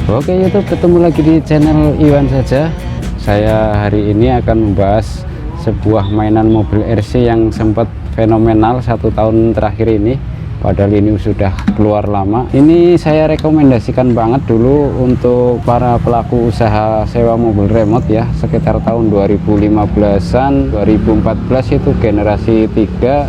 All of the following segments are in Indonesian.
Oke YouTube, ketemu lagi di channel Iwan saja. Saya hari ini akan membahas sebuah mainan mobil RC yang sempat fenomenal 1 tahun terakhir ini, padahal ini sudah keluar lama. Ini saya rekomendasikan banget dulu untuk para pelaku usaha sewa mobil remote ya, sekitar tahun 2015an 2014 itu generasi 3,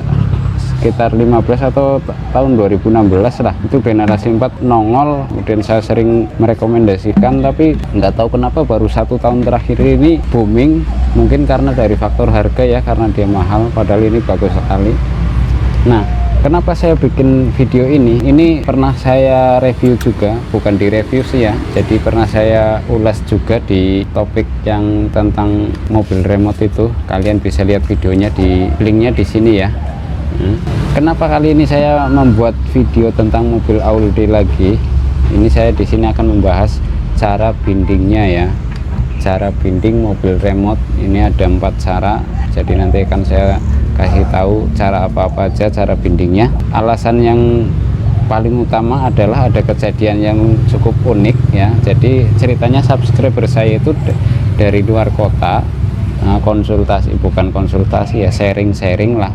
sekitar 15 atau tahun 2016 lah, itu generasi 4 nongol. Kemudian saya sering merekomendasikan, tapi nggak tahu kenapa baru 1 tahun terakhir ini booming. Mungkin karena dari faktor harga ya, karena dia mahal, padahal ini bagus sekali. Nah, kenapa saya bikin video ini? Ini pernah saya review juga, bukan di review sih ya, jadi pernah saya ulas juga di topik yang tentang mobil remote itu. Kalian bisa lihat videonya, di linknya di sini ya. Kenapa kali ini saya membuat video tentang mobil Audi lagi? Ini saya di sini akan membahas cara bindingnya ya, cara binding mobil remote. Ini ada 4 cara, jadi nanti akan saya kasih tahu cara apa aja cara bindingnya. Alasan yang paling utama adalah ada kejadian yang cukup unik ya. Jadi ceritanya subscriber saya itu dari luar kota, konsultasi, bukan konsultasi ya, sharing lah.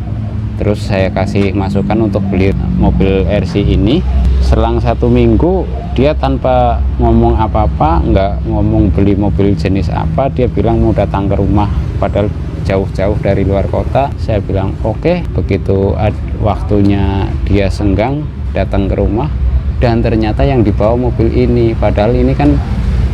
Terus saya kasih masukan untuk beli mobil RC ini. Selang 1 minggu dia tanpa ngomong apa-apa, nggak ngomong beli mobil jenis apa, dia bilang mau datang ke rumah, padahal jauh-jauh dari luar kota. Saya bilang oke. Begitu waktunya dia senggang, datang ke rumah, dan ternyata yang dibawa mobil ini, padahal ini kan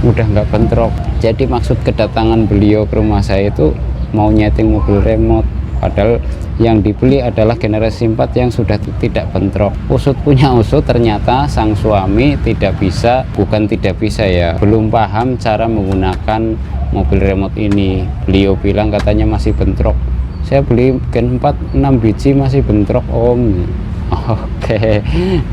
udah nggak bentrok. Jadi maksud kedatangan beliau ke rumah saya itu mau nyeting mobil remote, padahal yang dibeli adalah generasi 4 yang sudah tidak bentrok. Usut punya usut, ternyata sang suami bukan tidak bisa ya, belum paham cara menggunakan mobil remote ini. Beliau bilang katanya masih bentrok. Saya beli Gen 4 6 biji masih bentrok om. Oke,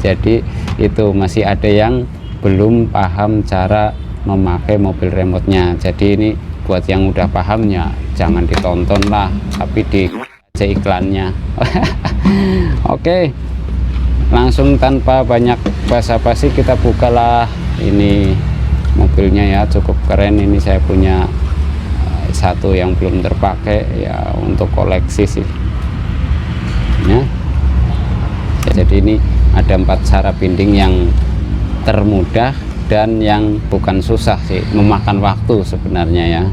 jadi itu masih ada yang belum paham cara memakai mobil remote-nya. Jadi ini buat yang udah pahamnya jangan ditonton lah, tapi di aja iklannya. Oke, langsung tanpa banyak basa-basi kita bukalah. Ini mobilnya ya, cukup keren. Ini saya punya satu yang belum terpakai ya, untuk koleksi sih ya. Jadi ini ada 4 cara binding yang termudah dan yang bukan susah sih, memakan waktu sebenarnya ya.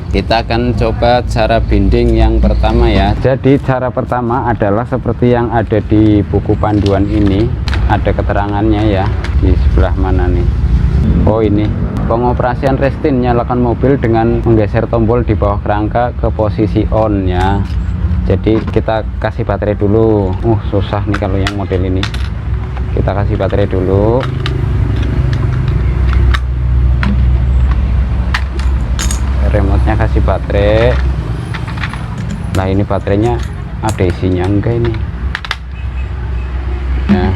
Kita akan coba cara binding yang pertama ya. Jadi cara pertama adalah seperti yang ada di buku panduan ini, ada keterangannya ya. Di sebelah mana nih? Oh ini, pengoperasian restin, nyalakan mobil dengan menggeser tombol di bawah kerangka ke posisi on ya. Jadi kita kasih baterai dulu. Susah nih kalau yang model ini. Kita kasih baterai dulu. Remote-nya kasih baterai. Nah ini baterainya ada isinya enggak ini ya.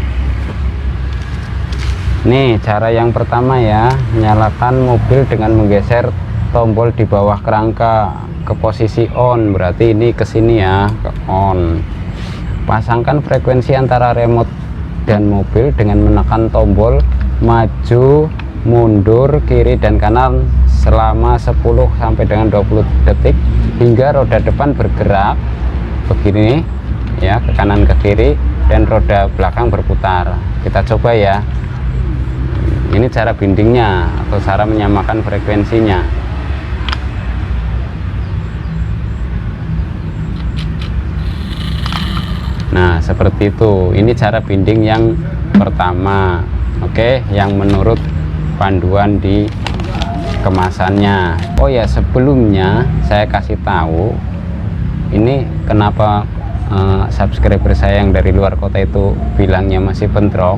Nih cara yang pertama ya, nyalakan mobil dengan menggeser tombol di bawah kerangka ke posisi on, berarti ini ke sini ya, ke on. Pasangkan frekuensi antara remote dan mobil dengan menekan tombol maju, mundur, kiri dan kanan selama 10 sampai dengan 20 detik hingga roda depan bergerak begini ya, ke kanan ke kiri, dan roda belakang berputar. Kita coba ya. Ini cara bindingnya atau cara menyamakan frekuensinya. Nah seperti itu. Ini cara binding yang pertama. Oke, yang menurut panduan di kemasannya. Oh ya, sebelumnya saya kasih tahu ini kenapa subscriber saya yang dari luar kota itu bilangnya masih bentrok.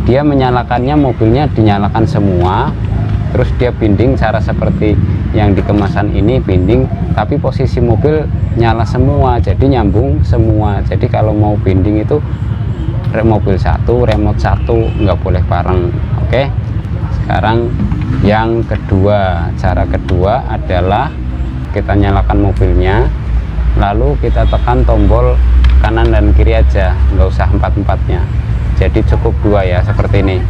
Dia menyalakannya, mobilnya dinyalakan semua, terus dia binding cara seperti yang di kemasan ini, binding tapi posisi mobil nyala semua, jadi nyambung semua. Jadi kalau mau binding itu mobil satu, remote satu, nggak boleh bareng. Oke, sekarang yang kedua, cara kedua adalah kita nyalakan mobilnya, lalu kita tekan tombol kanan dan kiri aja, nggak usah 4-4-nya. Jadi cukup 2 ya, seperti ini.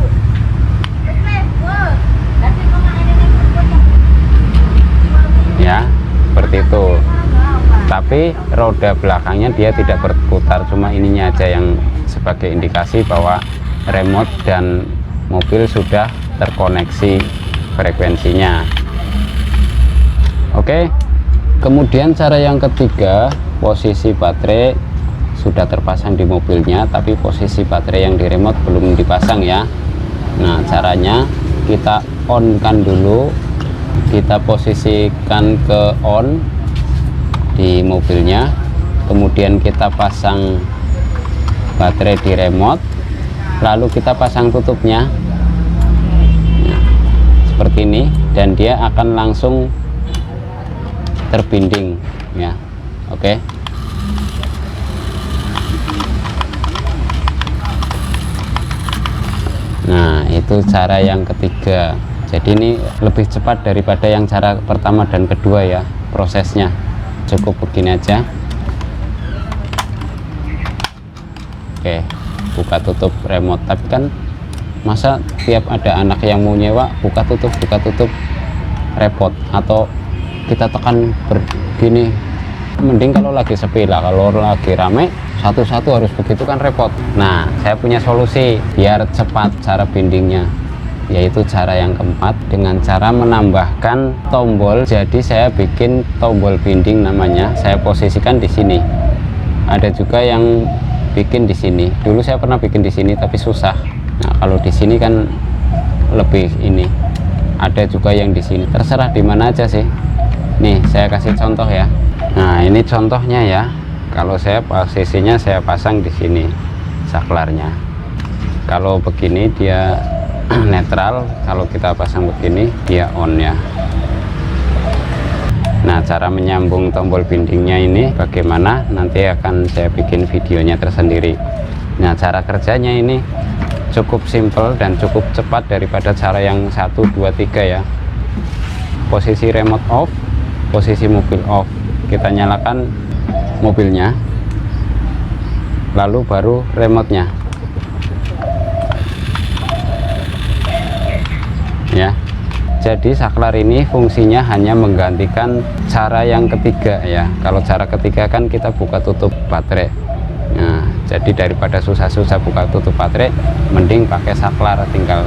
seperti itu. Tapi roda belakangnya dia tidak berputar, cuma ininya aja yang sebagai indikasi bahwa remote dan mobil sudah terkoneksi frekuensinya. Oke, kemudian cara yang ketiga, posisi baterai sudah terpasang di mobilnya, tapi posisi baterai yang di remote belum dipasang ya. Nah, caranya kita on kan dulu, kita posisikan ke on di mobilnya, kemudian kita pasang baterai di remote, lalu kita pasang tutupnya. Nah, seperti ini, dan dia akan langsung terbinding ya. Oke. Nah, itu cara yang ketiga. Jadi ini lebih cepat daripada yang cara pertama dan kedua ya prosesnya. Cukup begini aja. Oke, buka tutup remote. Tapi kan masa tiap ada anak yang mau nyewa buka tutup repot, atau kita tekan begini. Mending kalau lagi sepi lah, kalau lagi rame satu-satu harus begitu kan repot. Nah, saya punya solusi biar cepat cara bindingnya, yaitu cara yang keempat dengan cara menambahkan tombol. Jadi saya bikin tombol binding namanya, saya posisikan di sini. Ada juga yang bikin di sini. Dulu saya pernah bikin di sini tapi susah. Nah, kalau di sini kan lebih ini. Ada juga yang di sini. Terserah di mana aja sih. Nih, saya kasih contoh ya. Nah, ini contohnya ya. Kalau saya posisinya saya pasang di sini saklarnya. Kalau begini dia netral, kalau kita pasang begini dia on ya. Nah, cara menyambung tombol bindingnya ini bagaimana, nanti akan saya bikin videonya tersendiri. Nah, cara kerjanya ini cukup simple dan cukup cepat daripada cara yang 1, 2, 3 ya. Posisi remote off, posisi mobil off, kita nyalakan mobilnya, lalu baru remote-nya ya. Jadi saklar ini fungsinya hanya menggantikan cara yang ketiga ya. Kalau cara ketiga kan kita buka tutup baterai. Nah, jadi daripada susah-susah buka tutup baterai, mending pakai saklar, tinggal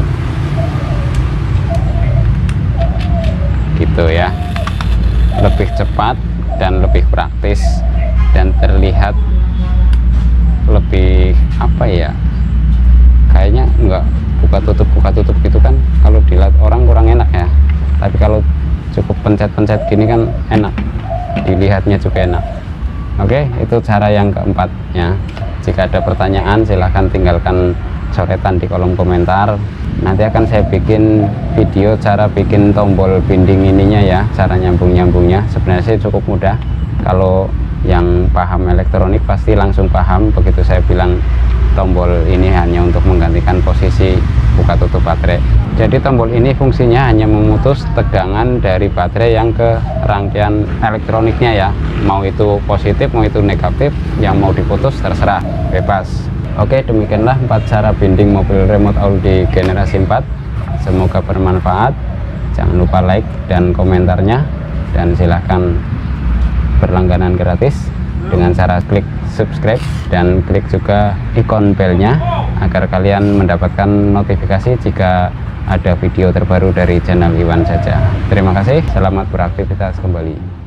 gitu ya. Lebih cepat dan lebih praktis dan terlihat lebih apa ya, kayaknya enggak buka tutup gitu kan, kalau dilihat orang kurang enak ya. Tapi kalau cukup pencet-pencet gini kan enak, dilihatnya juga enak. Oke, itu cara yang keempat ya. Jika ada pertanyaan silahkan tinggalkan coretan di kolom komentar. Nanti akan saya bikin video cara bikin tombol binding ininya ya, cara nyambungnya. Sebenarnya sih cukup mudah. Kalau yang paham elektronik pasti langsung paham begitu saya bilang tombol ini hanya untuk menggantikan posisi buka tutup baterai. Jadi tombol ini fungsinya hanya memutus tegangan dari baterai yang ke rangkaian elektroniknya ya. Mau itu positif, mau itu negatif, yang mau diputus terserah, bebas. Oke, demikianlah 4 cara binding mobil remote Audi generasi 4. Semoga bermanfaat. Jangan lupa like dan komentarnya, dan silahkan berlangganan gratis dengan cara klik subscribe dan klik juga ikon belnya agar kalian mendapatkan notifikasi jika ada video terbaru dari channel Iwan Saja. Terima kasih, selamat beraktivitas kembali.